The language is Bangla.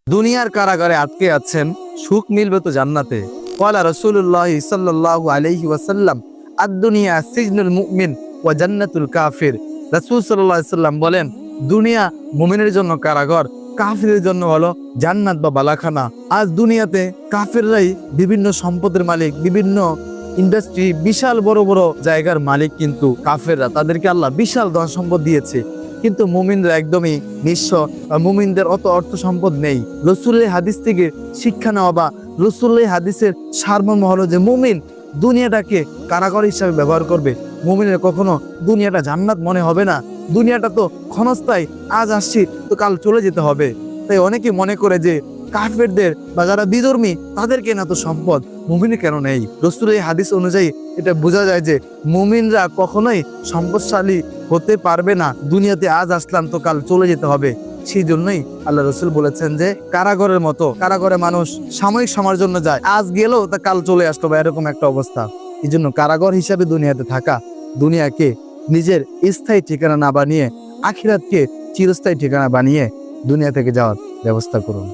দুনিয়ার কারাগারে আটকে আছেন, সুখ মিলবে তো জান্নাতে। ক্বালা রাসূলুল্লাহ সাল্লাল্লাহু আলাইহি ওয়াসাল্লাম, আদ-দুনিয়া সিজনুল মুমিন ওয়া জান্নাতুল কাফির। রাসূল সাল্লাল্লাহু আলাইহি ওয়াসাল্লাম বলেন, দুনিয়া মুমিনের জন্য কারাগার, কাফিরের জন্য হলো জান্নাত বা বালাখানা। আজ দুনিয়াতে কাফিররাই বিভিন্ন সম্পদের মালিক, বিভিন্ন ইন্ডাস্ট্রি, বিশাল বড় বড় জায়গার মালিক, কিন্তু কাফেররা, তাদেরকে আল্লাহ বিশাল ধন সম্পদ দিয়েছে, কিন্তু মুমিনরা একদমই নিঃস্ব। মুমিনদের অত অর্থ সম্পদ নেই। রাসূলের হাদিস থেকে শিক্ষা নেওয়া বা রাসূলের হাদিসের সারমর্ম হলো যে মুমিন দুনিয়াটাকে কারাগার হিসাবে ব্যবহার করবে। মুমিনের কখনো দুনিয়াটা জান্নাত মনে হবে না। দুনিয়াটা তো ক্ষণস্থায়ী, আজ আসছি তো কাল চলে যেতে হবে। তাই অনেকে মনে করে যে কাফেরদের বা যারা বিধর্মী তাদেরকে না তো সম্পদ, মুমিনের কেন নেই? রাসূলের হাদিস অনুযায়ী এটা বোঝা যায় যে মুমিনরা কখনোই সম্পদশালী হতে পারবে না। দুনিয়াতে আজ আসলাম তো কাল চলে যেতে হবে। সেই জন্যই আল্লাহ রাসূল বলেছেন যে কারাগারের মতো, কারাগারে মানুষ সাময়িক সময়ের জন্য যায়, আজ গেলেও তা কাল চলে আসতো বা এরকম একটা অবস্থা। এই জন্য কারাগার হিসাবে দুনিয়াতে থাকা, দুনিয়াকে নিজের স্থায়ী ঠিকানা না বানিয়ে আখিরাতকে চিরস্থায়ী ঠিকানা বানিয়ে দুনিয়া থেকে যাওয়ার ব্যবস্থা করুন।